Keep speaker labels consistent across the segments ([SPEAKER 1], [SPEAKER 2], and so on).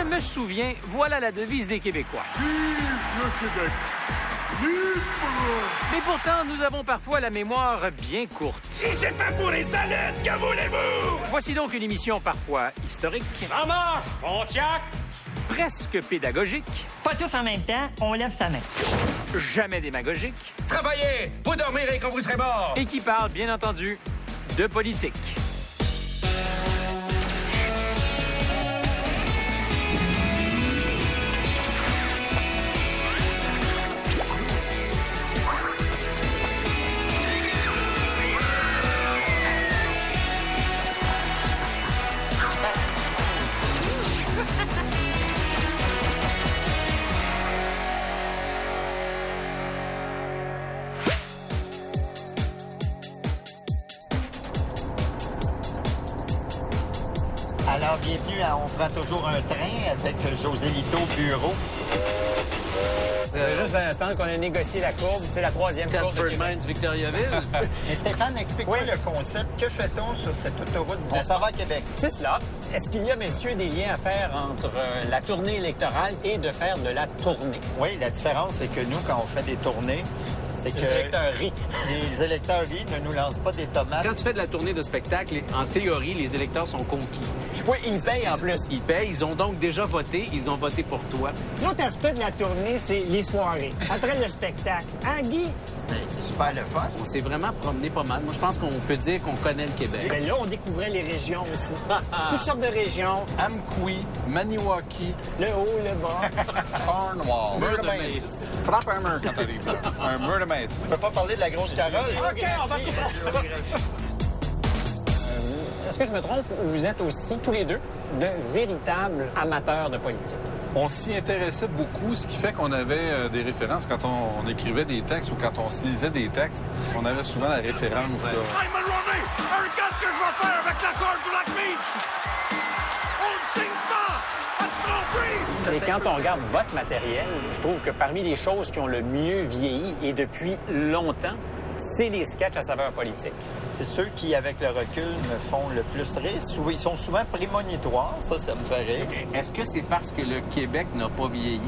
[SPEAKER 1] me souviens, voilà la devise des Québécois.
[SPEAKER 2] Vive le Québec! Libre!
[SPEAKER 1] Mais pourtant, nous avons parfois la mémoire bien courte.
[SPEAKER 3] Il s'est fait pour les salades, que voulez-vous?
[SPEAKER 1] Voici donc une émission parfois historique,
[SPEAKER 3] En marche, Pontiac!
[SPEAKER 1] presque pédagogique,
[SPEAKER 4] Pas tous en même temps, on lève sa main.
[SPEAKER 1] jamais démagogique,
[SPEAKER 3] Travaillez! Vous dormirez quand vous serez mort!
[SPEAKER 1] et qui parle, bien entendu, de politique.
[SPEAKER 5] Alors, bienvenue à On prend toujours un train avec José Lito Bureau.
[SPEAKER 6] Juste attendre qu'on ait négocié la courbe. C'est la troisième courbe de Québec.
[SPEAKER 1] Victoriaville.
[SPEAKER 5] Et Stéphane, explique-moi
[SPEAKER 6] Oui.
[SPEAKER 5] le concept. Que fait-on sur cette autoroute? On s'en va à Québec.
[SPEAKER 6] C'est cela. Est-ce qu'il y a, messieurs, des liens à faire entre la tournée électorale et de faire de la tournée?
[SPEAKER 5] Oui, la différence, c'est que nous, quand on fait des tournées, c'est que
[SPEAKER 6] Les électeurs rient.
[SPEAKER 5] les électeurs rient, ne nous lancent pas des tomates.
[SPEAKER 7] Quand tu fais de la tournée de spectacle, en théorie, les électeurs sont conquis.
[SPEAKER 6] Oui, ils payent en plus.
[SPEAKER 7] Ils payent, ils ont donc déjà voté, ils ont voté pour toi.
[SPEAKER 4] L'autre aspect de la tournée, c'est les soirées. Après le spectacle. Hein, Guy?
[SPEAKER 5] Ben, c'est super le fun.
[SPEAKER 7] On s'est vraiment promené pas mal. Moi, je pense qu'on peut dire qu'on connaît le Québec.
[SPEAKER 4] Mais là, on découvrait les régions aussi. Toutes sortes de régions.
[SPEAKER 8] Amqui, Maniwaki,
[SPEAKER 4] Le haut, le bas.
[SPEAKER 8] Cornwall,
[SPEAKER 7] Mur de
[SPEAKER 8] Mur de
[SPEAKER 7] maïs.
[SPEAKER 8] maïs. Frappe un mur quand t'arrives là. Un mur de maïs.
[SPEAKER 5] On peut pas parler de la grosse Carole.
[SPEAKER 4] OK, on va...
[SPEAKER 6] Est-ce que je me trompe ou vous êtes aussi, tous les deux, de véritables amateurs de politique?
[SPEAKER 8] On s'y intéressait beaucoup, ce qui fait qu'on avait des références quand on écrivait des textes ou quand on se lisait des textes. On avait souvent la référence. Là.
[SPEAKER 3] Hey, Mulroney! Regarde ce que je vais faire avec la corde du lac Beach! On ne signe pas! À se tromper!
[SPEAKER 6] Et quand on regarde votre matériel, je trouve que parmi les choses qui ont le mieux vieilli et depuis longtemps, c'est les sketchs à saveur politique.
[SPEAKER 5] C'est ceux qui, avec le recul, me font le plus rire. Ils sont souvent prémonitoires. Ça me fait rire.
[SPEAKER 7] Est-ce que c'est parce que le Québec n'a pas vieilli?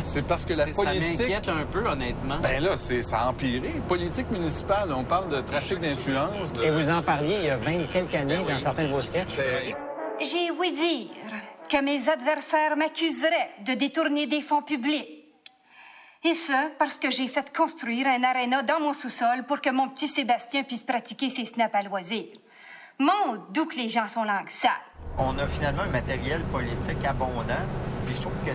[SPEAKER 8] C'est parce que la
[SPEAKER 7] Ça
[SPEAKER 8] politique...
[SPEAKER 7] m'inquiète un peu, honnêtement.
[SPEAKER 8] Ben là, ça a empiré. Politique municipale, on parle de trafic d'influence.
[SPEAKER 6] Et vous en parliez il y a 20 quelques années dans certains de vos sketchs.
[SPEAKER 9] J'ai ouï dire que mes adversaires m'accuseraient de détourner des fonds publics. Et ça, parce que j'ai fait construire un aréna dans mon sous-sol pour que mon petit Sébastien puisse pratiquer ses snaps à loisir. Mon d'où que les gens sont langues sales.
[SPEAKER 5] On a finalement un matériel politique abondant. Puis je trouve que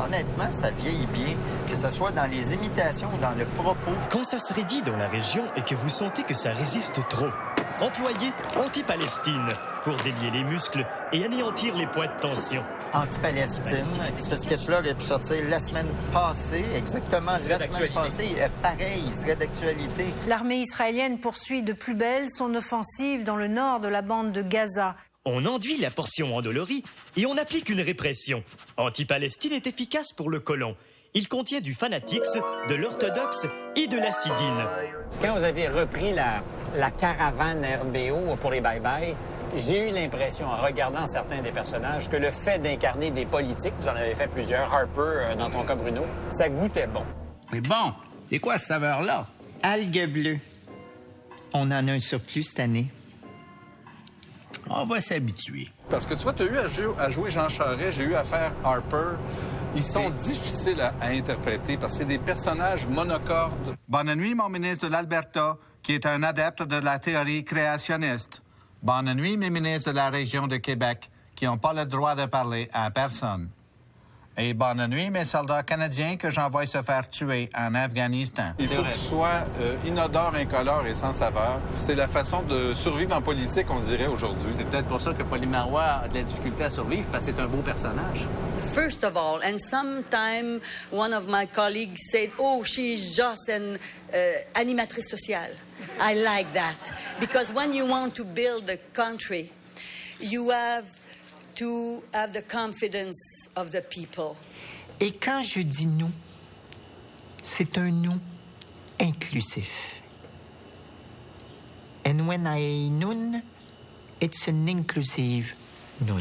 [SPEAKER 5] honnêtement, ça vieillit bien. Que ce soit dans les imitations ou dans le propos.
[SPEAKER 10] Quand ça se raidit dans la région et que vous sentez que ça résiste trop, employez Anti-Palestine pour délier les muscles et anéantir les points de tension.
[SPEAKER 5] Anti-Palestine. Ce sketch-là aurait pu sortir la semaine passée, exactement la semaine passée. Pareil, il serait d'actualité.
[SPEAKER 11] L'armée israélienne poursuit de plus belle son offensive dans le nord de la bande de Gaza.
[SPEAKER 10] On enduit la portion endolorie et on applique une répression. Anti-Palestine est efficace pour le côlon. Il contient du fanatix, de l'orthodoxe et de l'acidine.
[SPEAKER 6] Quand vous avez repris la caravane RBO pour les bye-bye, j'ai eu l'impression, en regardant certains des personnages, que le fait d'incarner des politiques, vous en avez fait plusieurs, Harper, dans ton cas, Bruno, ça goûtait bon.
[SPEAKER 7] Mais bon, c'est quoi cette saveur-là?
[SPEAKER 5] Algues bleues. On en a un surplus cette année.
[SPEAKER 7] On va s'habituer.
[SPEAKER 8] Parce que tu vois, tu as eu à jouer Jean Charest, j'ai eu à faire Harper. Ils sont difficiles à interpréter parce que c'est des personnages monocordes. Bonne nuit, mon ministre de l'Alberta, qui est un adepte de la théorie créationniste. Bonne nuit, mes ministres de la région de Québec, qui n'ont pas le droit de parler à personne. Et bonne nuit, mes soldats canadiens que j'envoie se faire tuer en Afghanistan. Il faut que tu sois inodore, incolore et sans saveur. C'est la façon de survivre en politique, on dirait, aujourd'hui.
[SPEAKER 7] C'est peut-être pour ça que Pauline Marois a de la difficulté à survivre, parce que c'est un beau personnage.
[SPEAKER 12] First of all, and sometime one of my colleagues said, "Oh, she's just an animatrice sociale." I like that because when you want to build a country, you have to have the confidence of the people.
[SPEAKER 13] Et quand je dis nous, c'est un nous inclusif. And when I nun, it's an inclusive Non.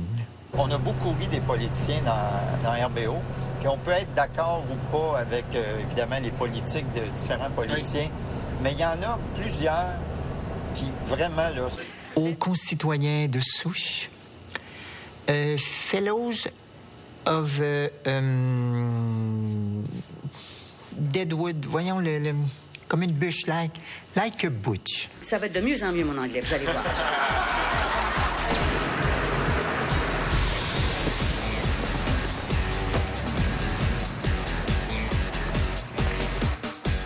[SPEAKER 5] On a beaucoup ri des politiciens dans RBO, puis on peut être d'accord ou pas avec, évidemment, les politiques de différents politiciens, mais il y en a plusieurs qui, vraiment, là...
[SPEAKER 13] Aux concitoyens de souche, Fellows of Deadwood, voyons, comme une bûche, like a butch.
[SPEAKER 12] Ça va être de mieux en mieux, mon anglais, vous allez voir.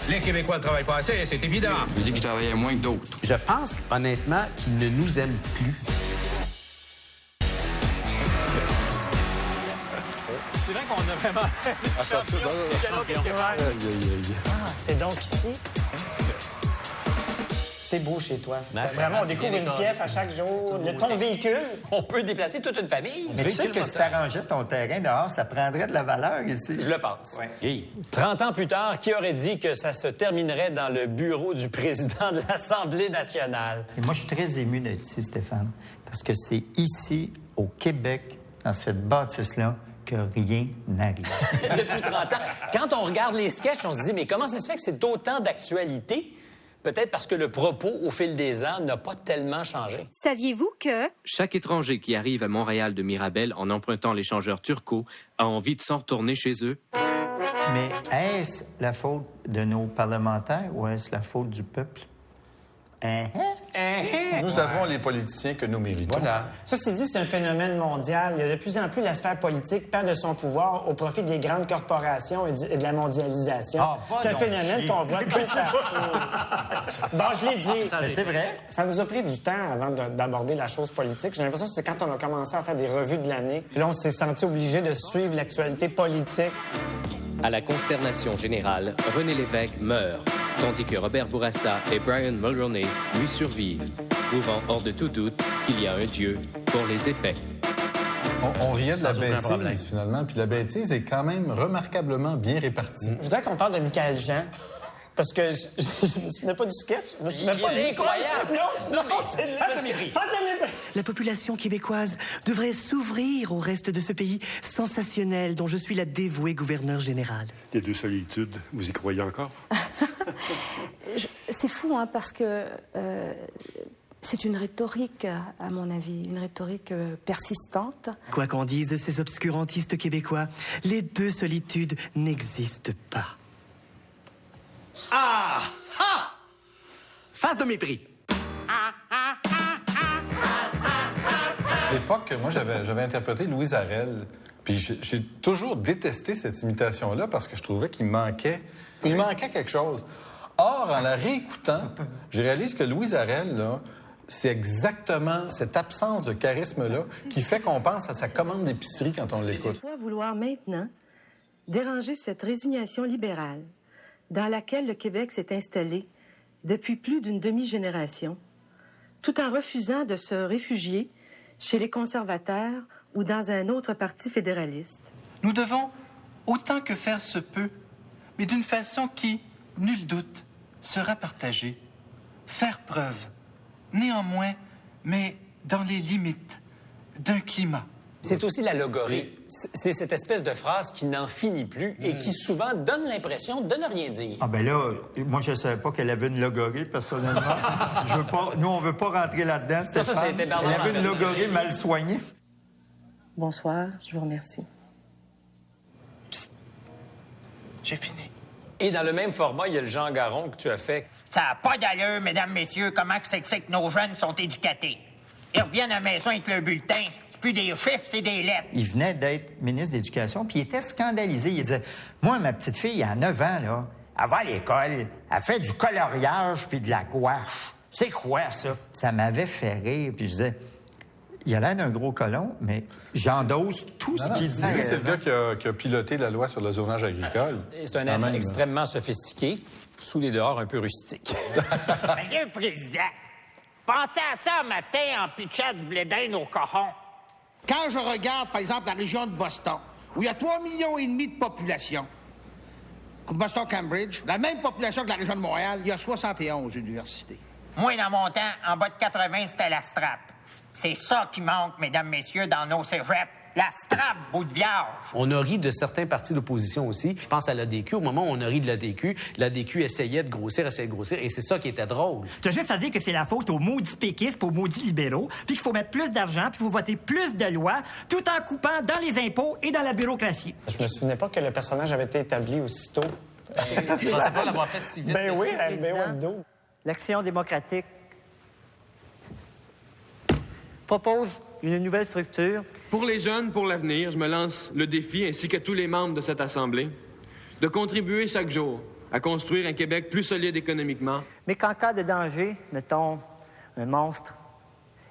[SPEAKER 14] Les Québécois ne travaillent pas assez, c'est évident.
[SPEAKER 15] Je dis qu'ils travaillaient moins que d'autres.
[SPEAKER 7] Je pense, honnêtement, qu'ils ne nous aiment plus.
[SPEAKER 6] C'est vrai qu'on a vraiment...
[SPEAKER 4] C'est donc ici. C'est beau chez toi. Vraiment, on découvre une pièce à chaque jour. Ton véhicule.
[SPEAKER 6] On peut déplacer toute une famille.
[SPEAKER 5] Mais tu sais que si t'arrangeais ton terrain dehors, ça prendrait de la valeur ici.
[SPEAKER 6] Je le pense.
[SPEAKER 5] Ouais.
[SPEAKER 6] 30 ans plus tard, qui aurait dit que ça se terminerait dans le bureau du président de l'Assemblée nationale?
[SPEAKER 5] Et moi, je suis très ému d'être ici, Stéphane, parce que c'est ici, au Québec, dans cette bâtisse-là, que rien n'arrive.
[SPEAKER 6] Depuis 30 ans. Quand on regarde les sketchs, on se dit, mais comment ça se fait que c'est autant d'actualité? Peut-être parce que le propos, au fil des ans, n'a pas tellement changé.
[SPEAKER 9] Saviez-vous que...
[SPEAKER 16] Chaque étranger qui arrive à Montréal de Mirabel en empruntant l'échangeur turco a envie de s'en retourner chez eux.
[SPEAKER 5] Mais est-ce la faute de nos parlementaires ou est-ce la faute du peuple?
[SPEAKER 8] Nous avons les politiciens que nous méritons.
[SPEAKER 7] Voilà.
[SPEAKER 4] Ceci dit, c'est un phénomène mondial. Il y a de plus en plus la sphère politique perd de son pouvoir au profit des grandes corporations et de la mondialisation. C'est un phénomène qu'on voit tout partout. Bon, je l'ai dit.
[SPEAKER 5] C'est vrai.
[SPEAKER 4] Ça nous a pris du temps avant d'aborder la chose politique. J'ai l'impression que c'est quand on a commencé à faire des revues de l'année. Là, on s'est senti obligé de suivre l'actualité politique.
[SPEAKER 16] À la consternation générale, René Lévesque meurt, tandis que Robert Bourassa et Brian Mulroney lui survivent, prouvant hors de tout doute qu'il y a un Dieu pour les épais.
[SPEAKER 8] On riait de la bêtise, finalement, puis la bêtise est quand même remarquablement bien répartie.
[SPEAKER 4] Je voudrais qu'on parle de Michael Jean. Parce que je me souvenais pas du sketch. Je me souvenais pas du
[SPEAKER 6] incroyable.
[SPEAKER 4] Non, c'est
[SPEAKER 13] La population québécoise devrait s'ouvrir au reste de ce pays sensationnel dont je suis la dévouée gouverneure générale.
[SPEAKER 2] Les deux solitudes, vous y croyez encore?
[SPEAKER 17] C'est fou, hein, parce que c'est une rhétorique, à mon avis, une rhétorique persistante.
[SPEAKER 13] Quoi qu'en disent ces obscurantistes québécois, les deux solitudes n'existent pas.
[SPEAKER 14] Ah! Ah! Face de mépris.
[SPEAKER 8] À l'époque, moi, j'avais interprété Louise Arel. Puis j'ai toujours détesté cette imitation-là parce que je trouvais qu'il manquait quelque chose. Or, en la réécoutant, je réalise que Louise Arel, là, c'est exactement cette absence de charisme-là qui fait qu'on pense à sa commande d'épicerie quand on l'écoute.
[SPEAKER 18] Pourquoi vouloir maintenant déranger cette résignation libérale dans laquelle le Québec s'est installé depuis plus d'une demi-génération, tout en refusant de se réfugier chez les conservateurs ou dans un autre parti fédéraliste?
[SPEAKER 19] Nous devons, autant que faire se peut, mais d'une façon qui, nul doute, sera partagée, faire preuve, néanmoins, mais dans les limites d'un climat.
[SPEAKER 6] C'est aussi la logorie. C'est cette espèce de phrase qui n'en finit plus et qui souvent donne l'impression de ne rien dire.
[SPEAKER 5] Ah ben là, moi, je ne savais pas qu'elle avait une logorie, personnellement. Nous, on ne veut pas rentrer là-dedans, Stéphane. Elle avait une logorie mal soignée.
[SPEAKER 18] Bonsoir, je vous remercie.
[SPEAKER 19] Psst. J'ai fini.
[SPEAKER 6] Et dans le même format, il y a le Jean Garon que tu as fait.
[SPEAKER 20] Ça n'a pas d'allure, mesdames, messieurs, comment que c'est que nos jeunes sont éducatés. Ils reviennent à la maison avec le bulletin. C'est plus des chiffres, c'est des lettres.
[SPEAKER 5] Il venait d'être ministre de l'Éducation, puis il était scandalisé. Il disait, moi, ma petite fille, à 9 ans, là, elle va à l'école, elle fait du coloriage puis de la gouache. C'est quoi, ça? Ça m'avait fait rire, puis je disais, il a l'air d'un gros colon, mais j'endosse tout ce qu'il dit.
[SPEAKER 8] C'est le gars qui a piloté la loi sur le zonage agricole.
[SPEAKER 6] C'est un être extrêmement sophistiqué, sous les dehors un peu rustique.
[SPEAKER 20] Monsieur le Président, pensez à ça un matin en pitchant du blé d'Inde au cochon.
[SPEAKER 21] Quand je regarde, par exemple, la région de Boston, où il y a 3,5 millions de population, comme Boston-Cambridge, la même population que la région de Montréal, il y a 71 universités.
[SPEAKER 20] Moi, dans mon temps, en bas de 80, c'était la strap. C'est ça qui manque, mesdames, messieurs, dans nos cégeps. La strap, bout de vierge.
[SPEAKER 1] On a ri de certains partis d'opposition aussi. Je pense à l'ADQ. Au moment où on a ri de l'ADQ essayait de grossir, et c'est ça qui était drôle.
[SPEAKER 22] Tu as juste à dire que c'est la faute aux maudits péquistes, aux maudits libéraux, puis qu'il faut mettre plus d'argent, puis il faut voter plus de lois, tout en coupant dans les impôts et dans la bureaucratie.
[SPEAKER 4] Je me souvenais pas que le personnage avait été établi aussitôt.
[SPEAKER 7] Je pensais pas l'avoir fait si vite.
[SPEAKER 4] Ben
[SPEAKER 7] que
[SPEAKER 4] oui,
[SPEAKER 7] ça.
[SPEAKER 4] LBO.
[SPEAKER 23] L'Action démocratique propose une nouvelle structure.
[SPEAKER 24] Pour les jeunes, pour l'avenir, je me lance le défi, ainsi que tous les membres de cette Assemblée, de contribuer chaque jour à construire un Québec plus solide économiquement.
[SPEAKER 23] Mais qu'en cas de danger, mettons un monstre,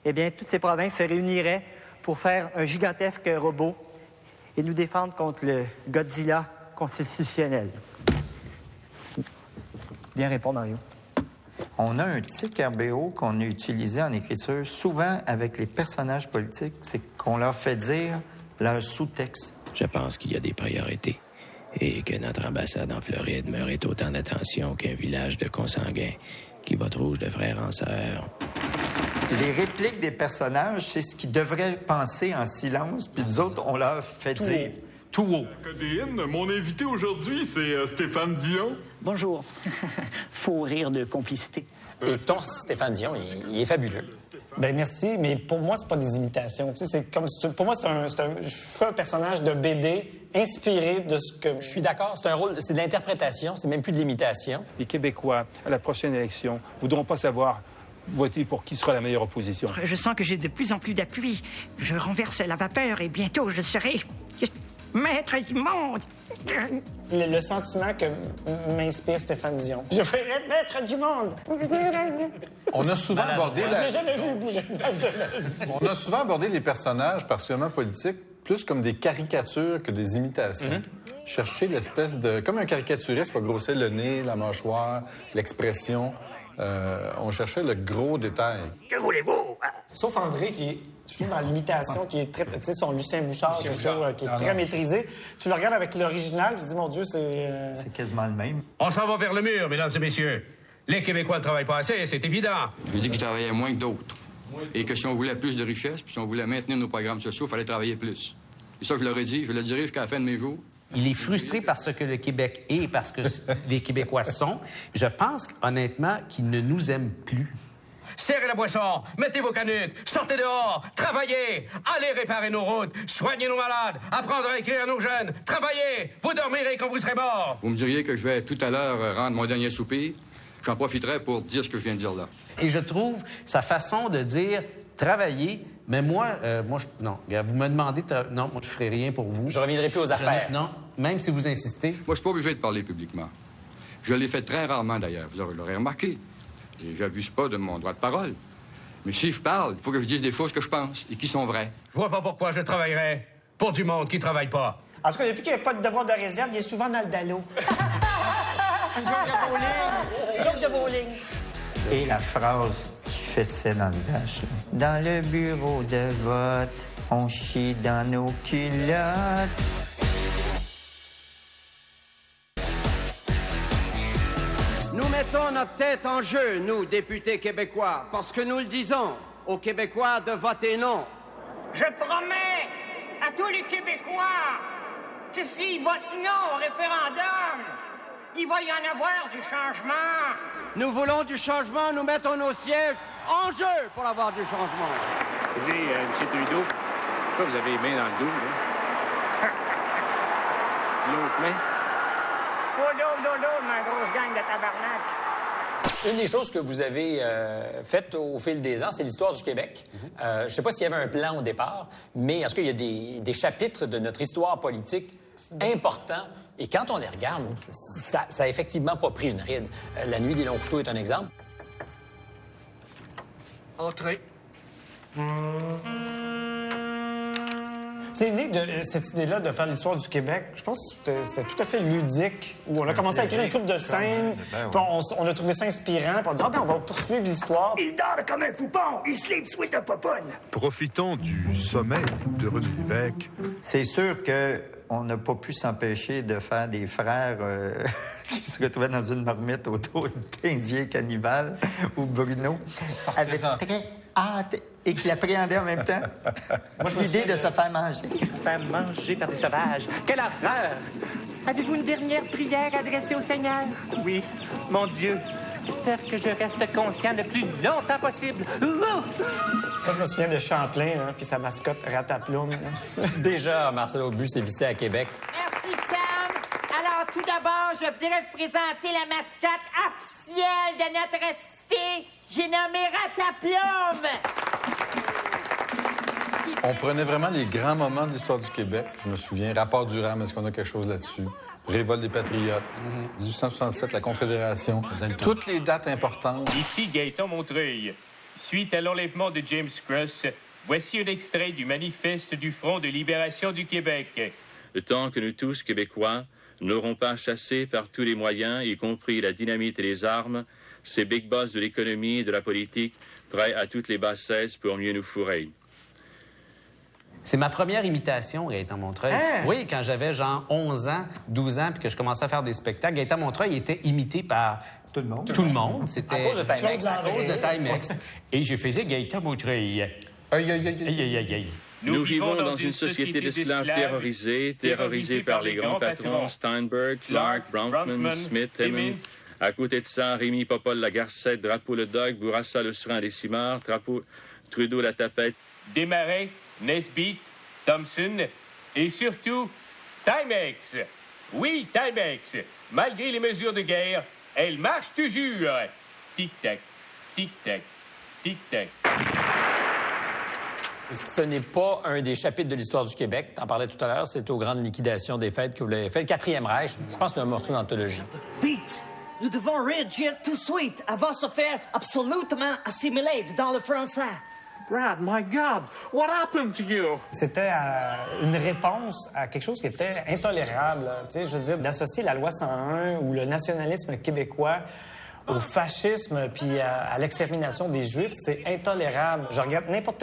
[SPEAKER 23] eh bien, toutes ces provinces se réuniraient pour faire un gigantesque robot et nous défendre contre le Godzilla constitutionnel. Bien répondre, Mario.
[SPEAKER 5] On a un tic RBO qu'on a utilisé en écriture souvent avec les personnages politiques, c'est qu'on leur fait dire leur sous-texte.
[SPEAKER 16] Je pense qu'il y a des priorités et que notre ambassade en Floride mérite autant d'attention qu'un village de consanguins qui vote rouge de frère en sœur.
[SPEAKER 5] Les répliques des personnages, c'est ce qu'ils devraient penser en silence, puis nous autres, on leur fait dire tout haut.
[SPEAKER 25] Codéine, mon invité aujourd'hui, c'est Stéphane Dion.
[SPEAKER 22] Bonjour. Faux rire de complicité.
[SPEAKER 6] Et ton Stéphane Dion, il est fabuleux.
[SPEAKER 4] Ben merci, mais pour moi, c'est pas des imitations. Tu sais, c'est comme pour moi, je fais un personnage de BD inspiré de ce que...
[SPEAKER 6] Je suis d'accord, c'est un rôle, c'est de l'interprétation, c'est même plus de l'imitation.
[SPEAKER 26] Les Québécois, à la prochaine élection, voudront pas savoir voter pour qui sera la meilleure opposition.
[SPEAKER 27] Je sens que j'ai de plus en plus d'appui. Je renverse la vapeur et bientôt je serai maître du monde.
[SPEAKER 4] Le sentiment que m'inspire Stéphane Dion. Je vais être maître du monde.
[SPEAKER 8] On a souvent abordé
[SPEAKER 4] Je l'ai jamais vu bouger.
[SPEAKER 8] On a souvent abordé les personnages, particulièrement politiques, plus comme des caricatures que des imitations. Chercher l'espèce de... Comme un caricaturiste, il faut grossir le nez, la mâchoire, l'expression. On cherchait le gros détail.
[SPEAKER 27] Que voulez-vous?
[SPEAKER 4] Sauf André, qui est, je trouve, dans l'imitation, qui est très... Tu sais, son Lucien Bouchard, que je trouve, qui est très maîtrisé. Tu le regardes avec l'original, tu te dis, mon Dieu, c'est...
[SPEAKER 5] C'est quasiment le même.
[SPEAKER 14] On s'en va vers le mur, mesdames et messieurs. Les Québécois ne travaillent pas assez, c'est évident.
[SPEAKER 15] Je lui ai dit qu'ils travaillaient moins que d'autres. Et que si on voulait plus de richesse, puis si on voulait maintenir nos programmes sociaux, il fallait travailler plus. C'est ça que je leur ai dit, je le dirai jusqu'à la fin de mes jours.
[SPEAKER 1] Il est frustré par ce que le Québec est, parce que les Québécois sont. Je pense, honnêtement, qu'il ne nous aime plus.
[SPEAKER 14] Serrez la boisson, mettez vos canucks, sortez dehors, travaillez, allez réparer nos routes, soignez nos malades, apprendre à écrire à nos jeunes, travaillez, vous dormirez quand vous serez morts.
[SPEAKER 15] Vous me diriez que je vais tout à l'heure rendre mon dernier soupir. J'en profiterai pour dire ce que je viens de dire là.
[SPEAKER 1] Et je trouve sa façon de dire travailler, mais moi, non. Vous me demandez, non, moi, je ferai rien pour vous.
[SPEAKER 6] Je reviendrai plus aux affaires.
[SPEAKER 1] Non, même si vous insistez.
[SPEAKER 15] Moi, je suis pas obligé de parler publiquement. Je l'ai fait très rarement, d'ailleurs. Vous l'aurez remarqué. Et j'abuse pas de mon droit de parole. Mais si je parle, il faut que je dise des choses que je pense et qui sont vraies.
[SPEAKER 14] Je vois pas pourquoi je travaillerais pour du monde qui travaille pas.
[SPEAKER 4] En tout cas, depuis qu'il n'y a pas de devoir de réserve, il est souvent dans le dallo. Une joke de bowling. Une joke de bowling.
[SPEAKER 5] Et la phrase qui fessait dans le dash, là. Dans le bureau de vote, on chie dans nos culottes.
[SPEAKER 28] Nous mettons notre tête en jeu, nous, députés québécois, parce que nous le disons aux Québécois de voter non.
[SPEAKER 20] Je promets à tous les Québécois que s'ils votent non au référendum, il va y en avoir du changement.
[SPEAKER 28] Nous voulons du changement, nous mettons nos sièges en jeu pour avoir du changement.
[SPEAKER 7] Excusez, M. Trudeau, pourquoi vous avez les mains dans le dos, là? L'autre main?
[SPEAKER 20] Ma grosse gang de tabarnak.
[SPEAKER 6] Une des choses que vous avez faites au fil des ans, c'est l'histoire du Québec. Je ne sais pas s'il y avait un plan au départ, mais est-ce qu'il y a des chapitres de notre histoire politique importants? Et quand on les regarde, ça a effectivement pas pris une ride. La nuit des longs couteaux est un exemple.
[SPEAKER 22] Entrez.
[SPEAKER 4] Cette idée-là de faire l'histoire du Québec, je pense que c'était tout à fait ludique. Où on a commencé à écrire une couple de scènes, puis on a trouvé ça inspirant, puis on a dit, on va poursuivre l'histoire.
[SPEAKER 27] Il dort comme un poupon, il sleeps with a poponne.
[SPEAKER 29] Profitons du sommeil de René Lévesque.
[SPEAKER 5] C'est sûr qu'on n'a pas pu s'empêcher de faire des frères qui se retrouvaient dans une marmite autour d'Indien cannibale ou Bruno. Avec très hâte et qui l'appréhendait en même temps. L'idée de se faire manger.
[SPEAKER 23] Faire manger par des sauvages. Quelle horreur! Avez-vous une dernière prière adressée au Seigneur? Oui, mon Dieu. Faire que je reste conscient le plus longtemps possible.
[SPEAKER 4] Moi, je me souviens de Champlain, là, puis sa mascotte Rataplume.
[SPEAKER 6] Déjà, Marcel Aubu s'est vissé à Québec.
[SPEAKER 27] Merci, Sam. Alors, tout d'abord, je voudrais vous présenter la mascotte officielle de notre cité. J'ai nommé Rataplume.
[SPEAKER 8] On prenait vraiment les grands moments de l'histoire du Québec. Je me souviens, rapport Durham, est-ce qu'on a quelque chose là-dessus? Révolte des Patriotes, 1867, la Confédération, toutes les dates importantes.
[SPEAKER 2] Ici Gaëtan Montreuil. Suite à l'enlèvement de James Cross, voici un extrait du manifeste du Front de libération du Québec.
[SPEAKER 3] Le temps que nous tous, Québécois, n'aurons pas chassé par tous les moyens, y compris la dynamite et les armes, ces big boss de l'économie et de la politique, prêts à toutes les bassesses pour mieux nous fourrer.
[SPEAKER 1] C'est ma première imitation, Gaëtan Montreuil.
[SPEAKER 4] Hein?
[SPEAKER 1] Oui, quand j'avais genre 11 ans, 12 ans, puis que je commençais à faire des spectacles, Gaëtan Montreuil était imité par
[SPEAKER 5] tout le monde.
[SPEAKER 1] Tout le monde. C'était
[SPEAKER 6] à cause de Timex.
[SPEAKER 1] À cause de Timex. Et j'ai fait Gaëtan Montreuil.
[SPEAKER 8] Aïe, aïe, aïe, aïe, aïe, aïe.
[SPEAKER 3] Nous vivons dans une société d'esclaves terrorisés par les grands patrons Steinberg, Clark, Bronfman, Smith, Hemmings. À côté de ça, Rémi Popol, la Garcette, Drapeau le Dog, Bourassa le Serin des Cimards, Trudeau la Tapette.
[SPEAKER 2] Desmarais, Nesbitt, Thompson et surtout Timex. Oui, Timex. Malgré les mesures de guerre, elle marche toujours. Tic-tac, tic-tac, tic-tac.
[SPEAKER 6] Ce n'est pas un des chapitres de l'histoire du Québec. T'en parlais tout à l'heure, c'est aux grandes liquidations des fêtes que vous l'avez fait. Le 4e Reich, je pense que c'est un morceau d'anthologie.
[SPEAKER 9] Vite! Nous devons réagir tout de suite avant de se faire absolument assimiler dans le français.
[SPEAKER 25] Brad, my God, what happened to you?
[SPEAKER 4] C'était une réponse à quelque chose qui était intolérable. Tu sais, je veux dire, d'associer la loi 101 ou le nationalisme québécois au fascisme puis à l'extermination des Juifs, c'est intolérable. Je regarde n'importe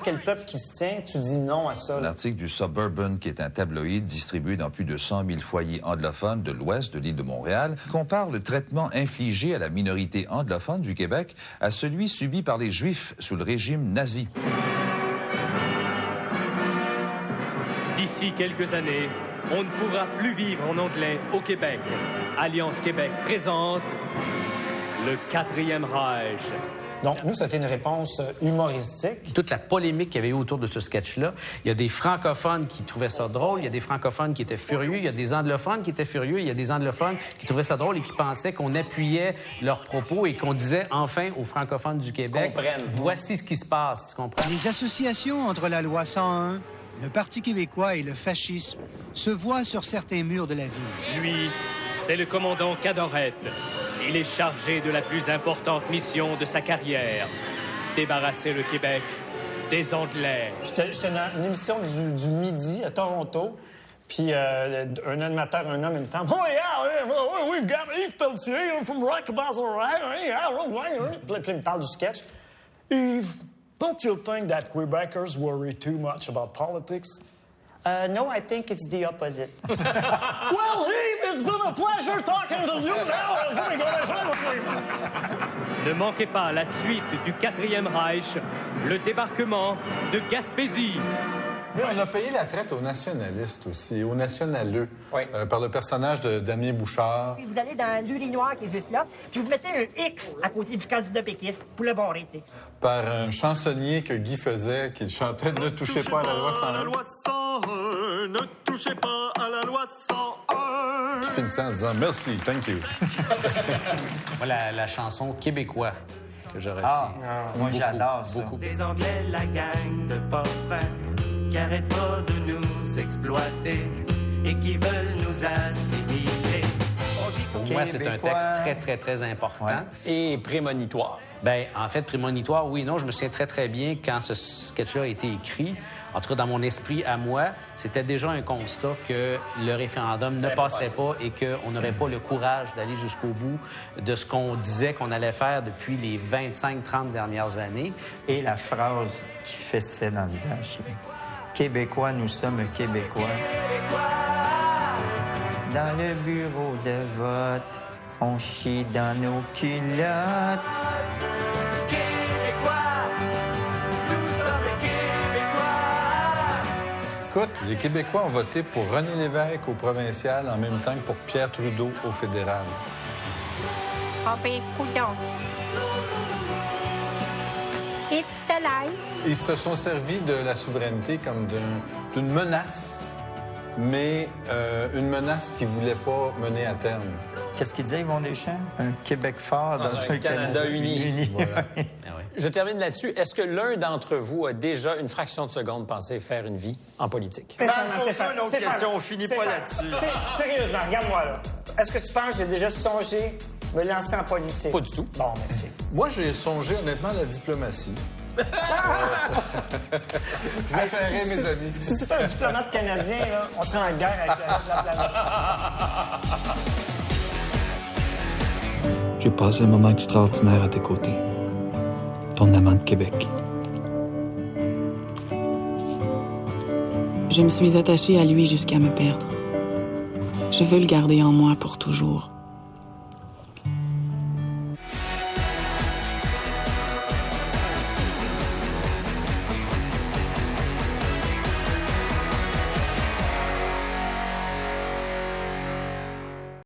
[SPEAKER 4] quel peuple qui se tient, tu dis non à ça.
[SPEAKER 10] L'article du Suburban, qui est un tabloïd distribué dans plus de 100 000 foyers anglophones de l'ouest de l'île de Montréal, compare le traitement infligé à la minorité anglophone du Québec à celui subi par les Juifs sous le régime nazi.
[SPEAKER 16] D'ici quelques années, on ne pourra plus vivre en anglais au Québec. Alliance Québec présente le 4e Reich.
[SPEAKER 4] Donc, nous, c'était une réponse humoristique.
[SPEAKER 1] Toute la polémique qu'il y avait eu autour de ce sketch-là, il y a des francophones qui trouvaient ça drôle, il y a des francophones qui étaient furieux, il y a des anglophones qui étaient furieux, il y a des anglophones qui trouvaient ça drôle et qui pensaient qu'on appuyait leurs propos et qu'on disait enfin aux francophones du Québec, voici ce qui se passe, tu comprends?
[SPEAKER 11] Les associations entre la loi 101, le Parti québécois et le fascisme se voient sur certains murs de la ville.
[SPEAKER 16] Lui, c'est le commandant Cadorette. Il est chargé de la plus importante mission de sa carrière, débarrasser le Québec des Anglais.
[SPEAKER 4] J'étais dans une émission du midi à Toronto, puis un animateur, un homme et une femme. Oh yeah, we've got Yves Pelletier from Rock Puis il me parle du sketch. Yves, don't you think that Quebecers worry too much about politics?
[SPEAKER 9] No, I think it's the opposite.
[SPEAKER 4] Well, Yves, it's been a pleasure talking to you now.
[SPEAKER 16] Ne manquez pas la suite du 4e Reich, le débarquement de Gaspésie.
[SPEAKER 8] Oui, on a payé la traite aux nationalistes aussi, aux nationaleux, par le personnage de Damien Bouchard.
[SPEAKER 27] Puis vous allez dans l'urinoir qui est juste là, puis vous mettez un X à côté du candidat péquiste pour le barrer, tu sais.
[SPEAKER 8] Par un chansonnier que Guy faisait, qui chantait « Ne touchez pas à la loi 101 ».
[SPEAKER 12] Ne touchez pas à la loi 101.
[SPEAKER 8] Je finissais en disant « Merci, thank you ».
[SPEAKER 1] La chanson québécois que j'aurais dit.
[SPEAKER 5] Moi, j'adore ça.
[SPEAKER 16] Beaucoup.
[SPEAKER 13] Des Anglais, la gang de parfums qui arrêtent pas de nous exploiter et qui veulent nous assimiler.
[SPEAKER 1] Pour moi, c'est un texte très, très, très important.
[SPEAKER 6] Ouais. Et prémonitoire.
[SPEAKER 1] Bien, en fait, prémonitoire, oui, non. Je me souviens très, très bien quand ce sketch-là a été écrit. En tout cas, dans mon esprit à moi, c'était déjà un constat que le référendum ne passerait pas et qu'on n'aurait pas le courage d'aller jusqu'au bout de ce qu'on disait qu'on allait faire depuis les 25-30 dernières années.
[SPEAKER 5] Et la phrase qui fessait dans le village. Québécois, nous sommes Québécois. Dans le bureau de vote, on chie dans nos culottes.
[SPEAKER 13] Québécois,
[SPEAKER 8] Écoute, les Québécois ont voté pour René Lévesque au provincial en même temps que pour Pierre Trudeau au fédéral.
[SPEAKER 27] Ah ben, coudonc. It's the life.
[SPEAKER 8] Ils se sont servis de la souveraineté comme d'une menace, mais une menace qu'ils ne voulaient pas mener à terme.
[SPEAKER 5] Qu'est-ce qu'ils disaient, Yvon Deschamps? Un Québec fort dans un
[SPEAKER 6] Canada uni.
[SPEAKER 8] Voilà.
[SPEAKER 6] Je termine là-dessus. Est-ce que l'un d'entre vous a déjà une fraction de seconde pensé faire une vie en politique?
[SPEAKER 5] Stéphane, une autre question, on finit pas là-dessus.
[SPEAKER 4] Sérieusement, regarde-moi là. Est-ce que tu penses que j'ai déjà songé me lancer en politique?
[SPEAKER 6] Pas du tout.
[SPEAKER 4] Bon, merci.
[SPEAKER 8] Moi, j'ai songé honnêtement à la diplomatie. Je préférais mes amis.
[SPEAKER 4] Si c'était un diplomate canadien, là, on serait en guerre avec le reste de la planète.
[SPEAKER 14] J'ai passé un moment extraordinaire à tes côtés. Ton amant de Québec.
[SPEAKER 15] Je me suis attachée à lui jusqu'à me perdre. Je veux le garder en moi pour toujours.